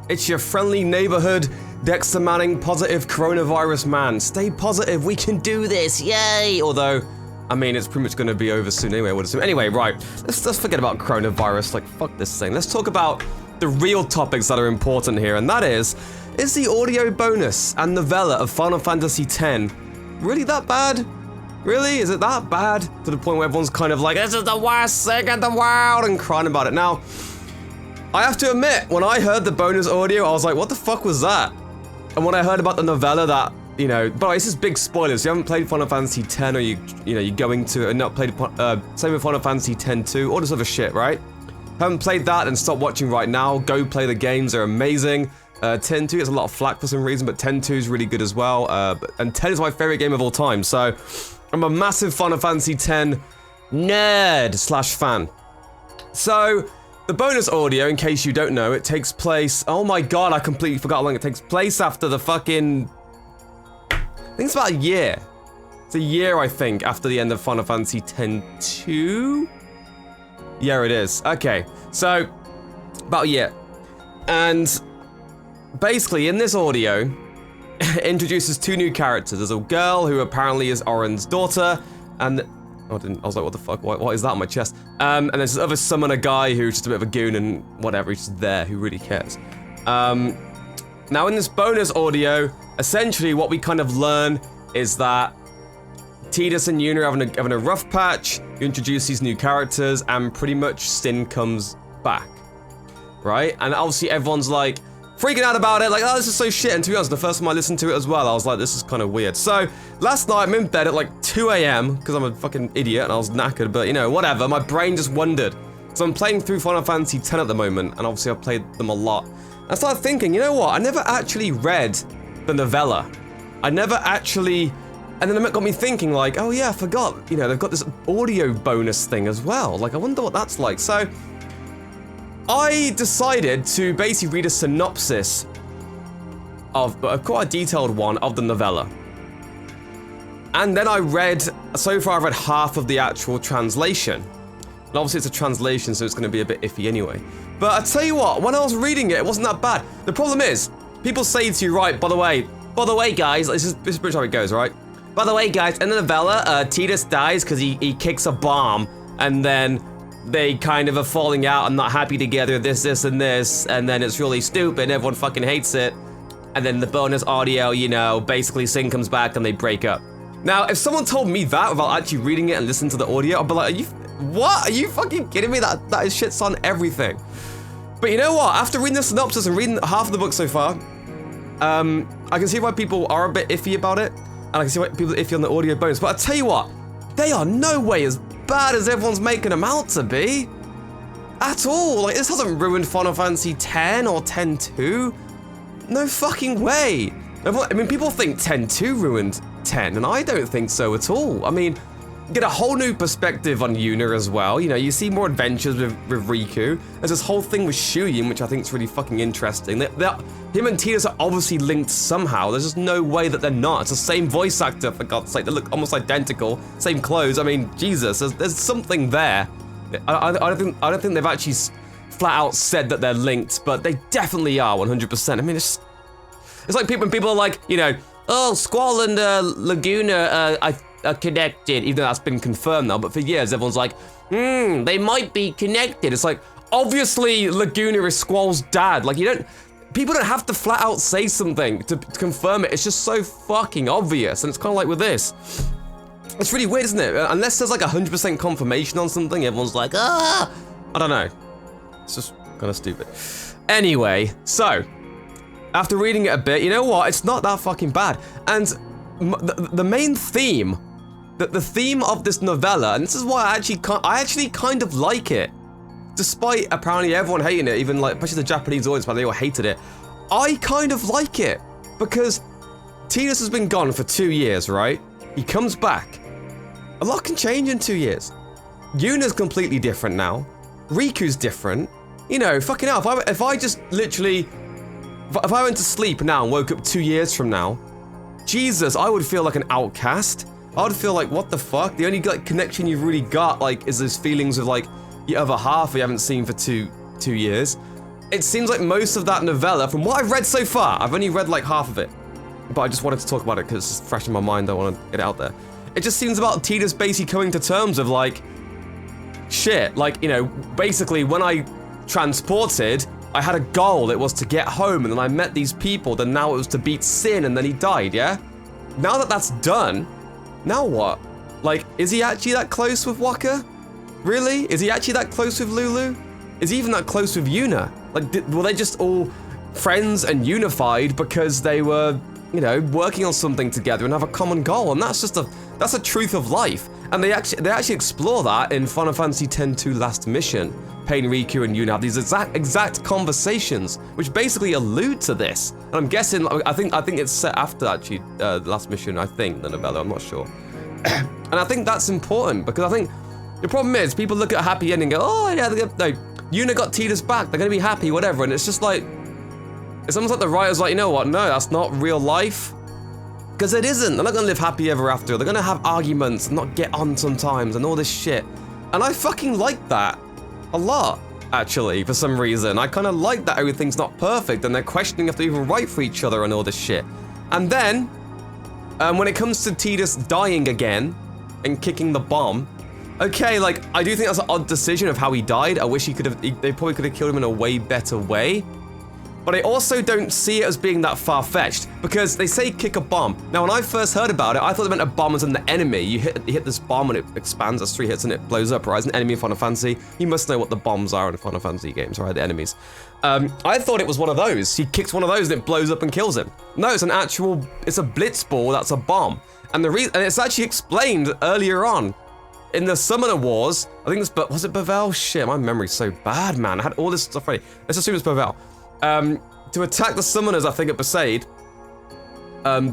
It's your friendly neighborhood, Dexter Manning, positive coronavirus man. Stay positive, we can do this, yay! Although, I mean, it's pretty much going to be over soon anyway, I would assume. Anyway, right, let's forget about coronavirus, like, fuck this thing. Let's talk about the real topics that are important here, and that is the audio bonus and novella of Final Fantasy X really that bad? Really? Is it that bad? To the point where everyone's kind of like, this is the worst thing in the world, and crying about it. Now, I have to admit, when I heard the bonus audio, I was like, what the fuck was that? And when I heard about the novella that, you know, but this is big spoilers. You haven't played Final Fantasy X, or you're going to, and not played, same with Final Fantasy X-2, all this other shit, right? Haven't played that, and stop watching right now. Go play the games, they're amazing. 10-2 gets a lot of flack for some reason, but 10-2 is really good as well. And 10 is my favorite game of all time, so I'm a massive Final Fantasy X nerd / fan. So, the bonus audio, in case you don't know, it takes place, oh my god, I completely forgot how long it takes place after the fucking, I think it's about a year. It's a year, I think, after the end of Final Fantasy X-2? Yeah, it is. Okay, so, about a year. And basically, in this audio, it introduces two new characters. There's a girl who apparently is Auron's daughter, and I was like, what the fuck? What is that on my chest? And there's this other summoner guy who's just a bit of a goon and whatever, he's just there, who really cares. Now in this bonus audio, essentially what we kind of learn is that Tidus and Yuna are having a rough patch, you introduce these new characters, and pretty much Sin comes back, right? And obviously everyone's like, freaking out about it, like, oh, this is so shit. And to be honest, the first time I listened to it as well, I was like, this is kind of weird. So, last night, I'm in bed at like 2 AM, because I'm a fucking idiot and I was knackered, but you know, whatever, my brain just wandered. So I'm playing through Final Fantasy X at the moment, and obviously I've played them a lot. I started thinking, you know what, I never actually read the novella. I never actually, and then it got me thinking like, oh yeah, I forgot, you know, they've got this audio bonus thing as well. Like, I wonder what that's like. So, I decided to basically read a synopsis of quite a detailed one of the novella. And then I read, so far I've read half of the actual translation. And obviously it's a translation, so it's going to be a bit iffy anyway. But I tell you what, when I was reading it, it wasn't that bad. The problem is, people say to you, right, by the way guys, this is pretty much how it goes, right? By the way guys, in the novella, Tidus dies because he kicks a bomb, and then they kind of are falling out and not happy together, this, and this, and then it's really stupid, everyone fucking hates it. And then the bonus audio, you know, basically Sin comes back and they break up. Now, if someone told me that without actually reading it and listening to the audio, I'd be like, what? Are you fucking kidding me? That is shit's on everything. But you know what? After reading the synopsis and reading half of the book so far, I can see why people are a bit iffy about it, and I can see why people are iffy on the audio bonus, but I tell you what, they are no way as bad as everyone's making them out to be. At all. Like, this hasn't ruined Final Fantasy X or X-2. No fucking way. I mean, people think X-2 ruined 10, and I don't think so at all. I mean, you get a whole new perspective on Yuna as well. You know, you see more adventures with Riku. There's this whole thing with Shuyin, which I think is really fucking interesting. Him and Tidus are obviously linked somehow. There's just no way that they're not. It's the same voice actor, for God's sake. They look almost identical. Same clothes. I mean, Jesus, there's something there. I don't think they've actually flat out said that they're linked, but they definitely are 100%. I mean, it's like people are like, you know, oh, Squall and Laguna are connected, even though that's been confirmed now. But for years, everyone's like, they might be connected. It's like, obviously, Laguna is Squall's dad. Like, people don't have to flat out say something to confirm it. It's just so fucking obvious. And it's kind of like with this. It's really weird, isn't it? Unless there's like 100% confirmation on something, everyone's like, ah! I don't know. It's just kind of stupid. Anyway, so, after reading it a bit, you know what? It's not that fucking bad. And the main theme, the theme of this novella, and this is why I actually kind of like it, despite apparently everyone hating it, even like, especially the Japanese audience, but they all hated it. I kind of like it, because Tidus has been gone for 2 years, right? He comes back. A lot can change in 2 years. Yuna's completely different now. Riku's different. You know, fucking hell, if I just literally, if I went to sleep now and woke up 2 years from now, Jesus, I would feel like an outcast. I would feel like, what the fuck? The only like connection you've really got, like, is those feelings of like your other half you haven't seen for two years. it seems like most of that novella, from what I've read so far, I've only read like half of it, but I just wanted to talk about it because it's fresh in my mind. I want to get it out there. It just seems about Tidus basically coming to terms with like, shit, like, you know, basically when I transported, I had a goal. It was to get home, and then I met these people. Then now it was to beat Sin, and then he died, yeah? Now that that's done, now what? Like, is he actually that close with Waka? Really? Is he actually that close with Lulu? Is he even that close with Yuna? Like, were they just all friends and unified because they were, you know, working on something together and have a common goal? And that's just that's a truth of life. And they actually explore that in Final Fantasy X-2 Last Mission. Pain, Riku, and Yuna have these exact conversations, which basically allude to this. And I'm guessing, I think it's set after actually the Last Mission. I think the novella. I'm not sure. And I think that's important because I think the problem is people look at a happy ending and go, oh yeah, no, Yuna got Tidus back. They're gonna be happy, whatever. And it's just like, it's almost like the writer's like, you know what? No, that's not real life. Because it isn't. They're not gonna live happy ever after. They're gonna have arguments and not get on sometimes and all this shit. And I fucking like that a lot, actually, for some reason. I kind of like that everything's not perfect and they're questioning if they're even right for each other and all this shit. And then, when it comes to Tidus dying again and kicking the bomb, okay, like, I do think that's an odd decision of how he died. I wish they probably could have killed him in a way better way. But I also don't see it as being that far-fetched, because they say kick a bomb. Now, when I first heard about it, I thought it meant a bomb was in the enemy. You hit this bomb and it expands, as 3 hits and it blows up, right? It's an enemy in Final Fantasy. You must know what the bombs are in Final Fantasy games, right? The enemies. I thought it was one of those. He kicks one of those and it blows up and kills him. No, it's it's a blitz ball that's a bomb. And it's actually explained earlier on. In the Summoner Wars, I think was it Novelle? Shit, my memory's so bad, man. I had all this stuff ready. Let's assume it's Novelle. To attack the summoners, I think, at Besaid,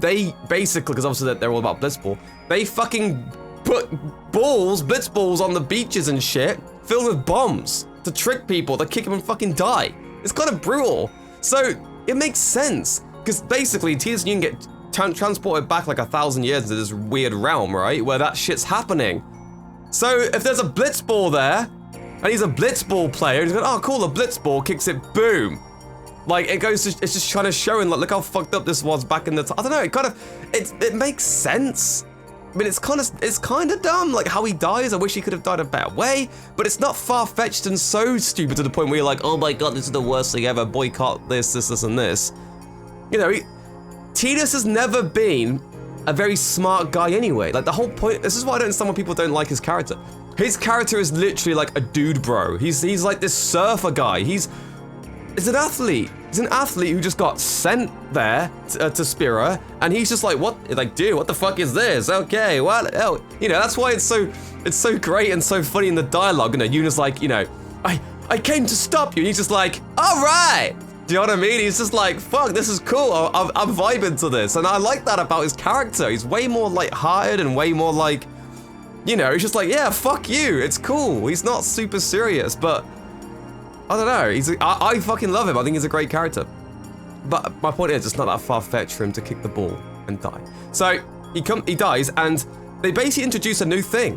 they basically, because obviously they're all about Blitzball, they fucking put blitz balls on the beaches and shit, filled with bombs to trick people, to kick them and fucking die. It's kind of brutal. So, it makes sense, because basically, Tidus and Yuna get transported back like 1,000 years into this weird realm, right, where that shit's happening. So, if there's a Blitzball there, and he's a Blitzball player, he's going, oh cool, the Blitzball kicks it, boom. Like, it's just trying to show, and like, look how fucked up this was back in the time. I don't know, it makes sense. I mean, it's kind of dumb, like how he dies. I wish he could have died a better way, but it's not far-fetched and so stupid to the point where you're like, oh my god, this is the worst thing ever, boycott this, and this. You know, Tidus has never been a very smart guy anyway. Like, the whole point, this is why I don't understand why people don't like his character. His character is literally like a dude bro. He's like this surfer guy. He's an athlete. He's an athlete who just got sent there to Spira, and he's just like, what? Like, dude, what the fuck is this? Okay, what? Oh, you know, that's why it's so great and so funny in the dialogue. You know, Yuna's like, you know, I came to stop you. And he's just like, all right. Do you know what I mean? He's just like, fuck, this is cool. I'm vibing to this, and I like that about his character. He's way more light-hearted and way more like, you know, he's just like, yeah, fuck you. It's cool. He's not super serious, but I don't know. I fucking love him. I think he's a great character. But my point is, it's not that far-fetched for him to kick the ball and die. So he dies, and they basically introduce a new thing.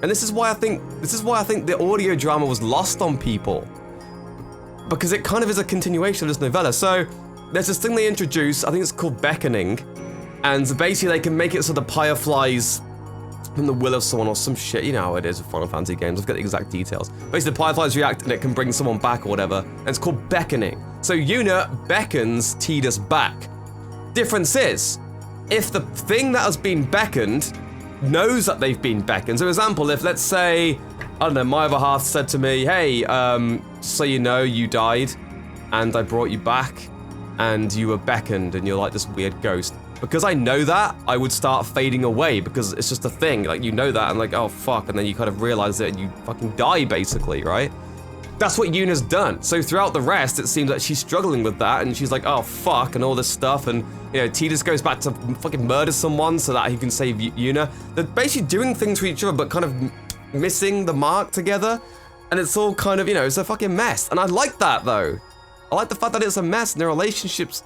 And this is why I think the audio drama was lost on people, because it kind of is a continuation of this novella. So there's this thing they introduce. I think it's called beckoning, and basically they can make it so the Fireflies from the will of someone or some shit. You know how it is with Final Fantasy games. I've got the exact details. Basically, the Fireflies react and it can bring someone back or whatever. And it's called beckoning. So Yuna beckons Tidus back. Difference is, if the thing that has been beckoned knows that they've been beckoned. So, for example, if let's say, I don't know, my other half said to me, hey, so you know, you died and I brought you back and you were beckoned and you're like this weird ghost. Because I know that, I would start fading away because it's just a thing. Like, you know that, and like, oh, fuck, and then you kind of realize it and you fucking die, basically, right? That's what Yuna's done. So throughout the rest, it seems like she's struggling with that, and she's like, oh, fuck, and all this stuff, and, you know, Tidus goes back to fucking murder someone so that he can save Yuna. They're basically doing things for each other, but kind of missing the mark together, and it's all kind of, you know, it's a fucking mess. And I like that, though. I like the fact that it's a mess, and their relationships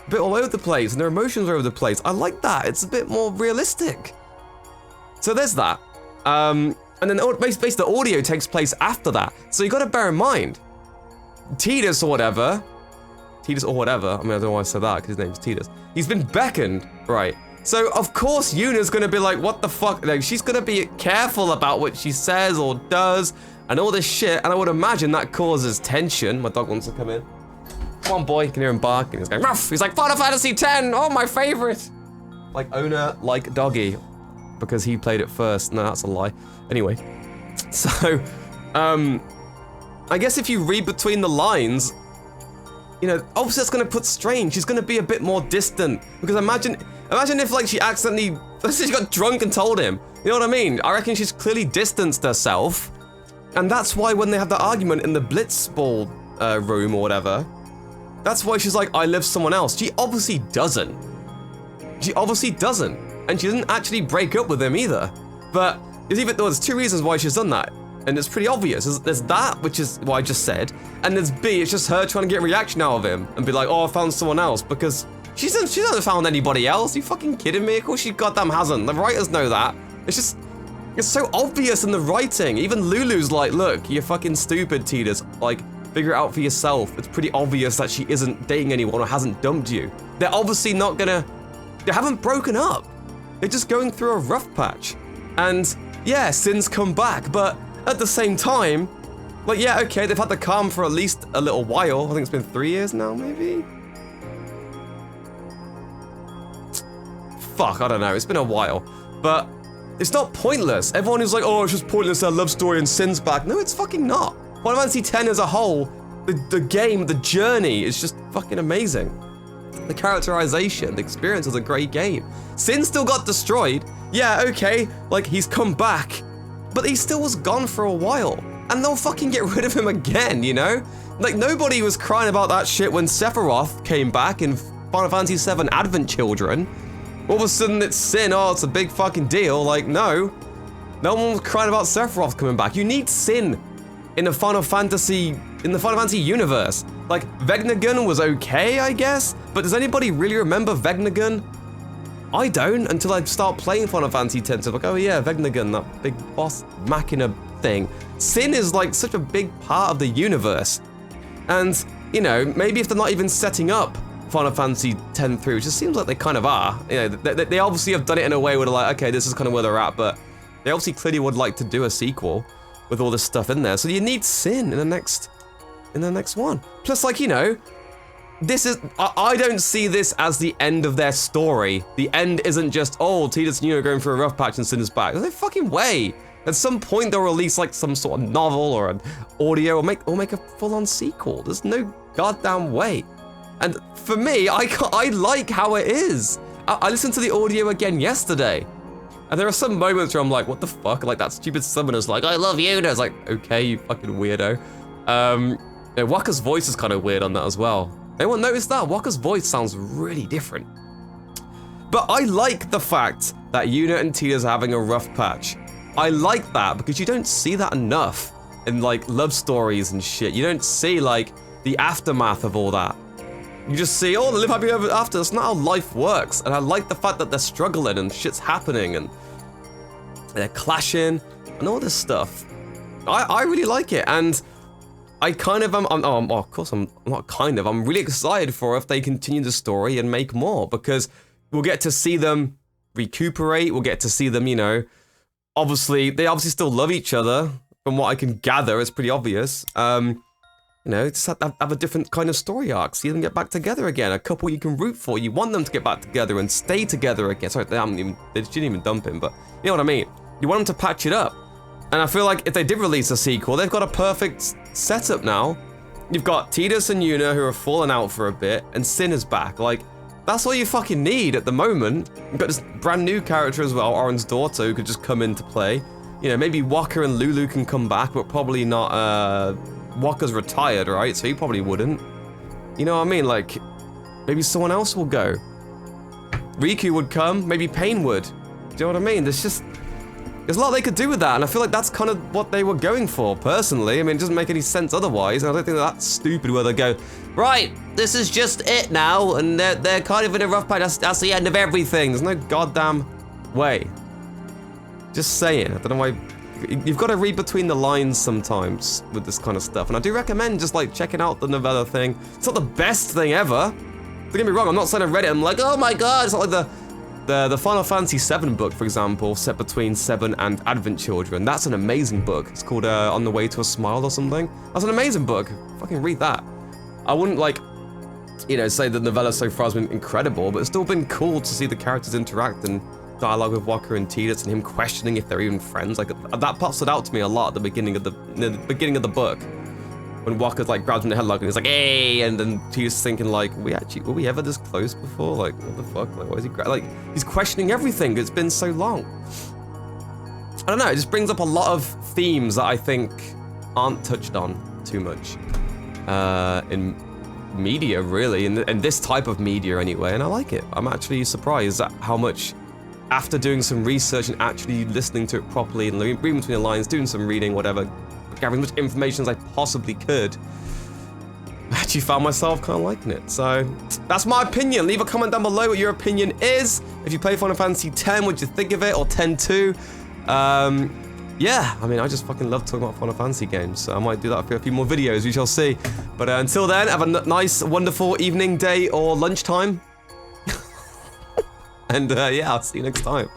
a bit all over the place, and their emotions are over the place. I like that. It's a bit more realistic. So there's that. And then basically the audio takes place after that. So you got to bear in mind, Tidus or whatever, I mean, I don't know why I said that, because his name's Tidus. He's been beckoned, right? So, of course, Yuna's gonna be like, what the fuck? Like, she's gonna be careful about what she says or does, and all this shit, and I would imagine that causes tension. My dog wants to come in. Come on, boy, you can hear him barking. He's going, ruff! He's like, Final Fantasy X, oh, my favorite! Like, owner, like doggy, because he played it first. No, that's a lie. Anyway, so, I guess if you read between the lines, you know, obviously that's gonna put strain. She's gonna be a bit more distant, because imagine if, like, she accidentally, she got drunk and told him. You know what I mean? I reckon she's clearly distanced herself, and that's why when they have that argument in the Blitzball room or whatever, that's why she's like, I live someone else. She obviously doesn't. She obviously doesn't, and she doesn't actually break up with him either. But there's two reasons why she's done that, and it's pretty obvious. There's that, which is what I just said, and there's B, it's just her trying to get a reaction out of him and be like, oh, I found someone else, because she hasn't found anybody else. Are you fucking kidding me? Of course she goddamn hasn't. The writers know that. It's so obvious in the writing. Even Lulu's like, look, you're fucking stupid, Tidus. Like, figure it out for yourself. It's pretty obvious that she isn't dating anyone or hasn't dumped you. They're obviously not gonna, they haven't broken up. They're just going through a rough patch. And yeah, Sin's come back, but at the same time, like, yeah, okay, they've had the calm for at least a little while. I think it's been 3 years now, maybe? Fuck, I don't know, it's been a while. But it's not pointless. Everyone is like, oh, it's just pointless, their love story and Sin's back. No, it's fucking not. Final Fantasy X as a whole, the game, the journey is just fucking amazing. The characterization, the experience is a great game. Sin still got destroyed. Yeah, okay, like, he's come back, but he still was gone for a while. And they'll fucking get rid of him again, you know? Like, nobody was crying about that shit when Sephiroth came back in Final Fantasy VII Advent Children. All of a sudden it's Sin, oh, it's a big fucking deal. Like, no. No one was crying about Sephiroth coming back. You need Sin in the Final Fantasy universe. Like, Vegnagun was okay, I guess, but does anybody really remember Vegnagun? I don't, until I start playing Final Fantasy X. So like, oh yeah, Vegnagun, that big boss machina thing. Sin is like such a big part of the universe. And, you know, maybe if they're not even setting up Final Fantasy X-3, which it seems like they kind of are. You know, they obviously have done it in a way where they're like, okay, this is kind of where they're at, but they obviously clearly would like to do a sequel with all this stuff in there. So you need Sin in the next one. Plus, like, you know, this is, I don't see this as the end of their story. The end isn't just, oh, Tidus and Yuna are going through a rough patch and Sin is back. There's no fucking way. At some point, they'll release like some sort of novel or an audio or make a full-on sequel. There's no goddamn way. And for me, I like how it is. I listened to the audio again yesterday, and there are some moments where I'm like, what the fuck? Like, that stupid summoner's like, I love you. And it's like, okay, you fucking weirdo. Wakka's voice is kind of weird on that as well. Anyone notice that? Wakka's voice sounds really different. But I like the fact that Yuna and Tidus are having a rough patch. I like that because you don't see that enough in like love stories and shit. You don't see like the aftermath of all that. You just see, oh, they live happy ever after. That's not how life works. And I like the fact that they're struggling and shit's happening and they're clashing and all this stuff. I really like it. And I kind of am, of course I'm not kind of, I'm really excited for if they continue the story and make more, because we'll get to see them recuperate. We'll get to see them, you know, they obviously still love each other. From what I can gather, it's pretty obvious. You know, just have a different kind of story arc. See them get back together again. A couple you can root for. You want them to get back together and stay together again. Sorry, they didn't even dump him, but you know what I mean. You want them to patch it up. And I feel like if they did release a sequel, they've got a perfect setup now. You've got Tidus and Yuna who are falling out for a bit, and Sin is back. Like, that's all you fucking need at the moment. You've got this brand new character as well, Oren's daughter, who could just come into play. You know, maybe Wakka and Lulu can come back, but probably not, Wakka's retired, right? So he probably wouldn't. You know what I mean? Like, maybe someone else will go. Riku would come, maybe Pain would. Do you know what I mean? There's a lot they could do with that, and I feel like that's kind of what they were going for, personally. I mean, it doesn't make any sense otherwise, and I don't think that's stupid where they go, right, this is just it now, and they're kind of in a rough patch, that's the end of everything. There's no goddamn way. Just saying. I don't know why you've got to read between the lines sometimes with this kind of stuff. And I do recommend just like checking out the Novelle thing. It's not the best thing ever. Don't get me wrong, I'm not saying I read it, I'm like, oh my god, it's not like the Final Fantasy VII book, for example, set between 7 and Advent Children. That's an amazing book. It's called On the Way to a Smile or something. That's an amazing book. Fucking read that. I wouldn't like, you know, say that Novella so far has been incredible, but it's still been cool to see the characters interact and dialogue with Wakka and Tidus and him questioning if they're even friends. Like that part stood out to me a lot at the beginning of the book. When Wakka like grabs him in the headlock and he's like, hey, and then Tidus thinking like, were we ever this close before? Like, what the fuck? Like, why is he like, he's questioning everything. It's been so long. I don't know, it just brings up a lot of themes that I think aren't touched on too much in media, really, and this type of media anyway, and I like it. I'm actually surprised at how much, after doing some research and actually listening to it properly and reading between the lines, doing some reading, whatever, gathering as much information as I possibly could, I actually found myself kind of liking it. So that's my opinion. Leave a comment down below what your opinion is. If you play Final Fantasy X, what'd you think of it? Or 10-2? Yeah, I mean, I just fucking love talking about Final Fantasy games, so I might do that for a few more videos, we shall see. But until then, have a nice, wonderful evening, day, or lunchtime. And yeah, I'll see you next time.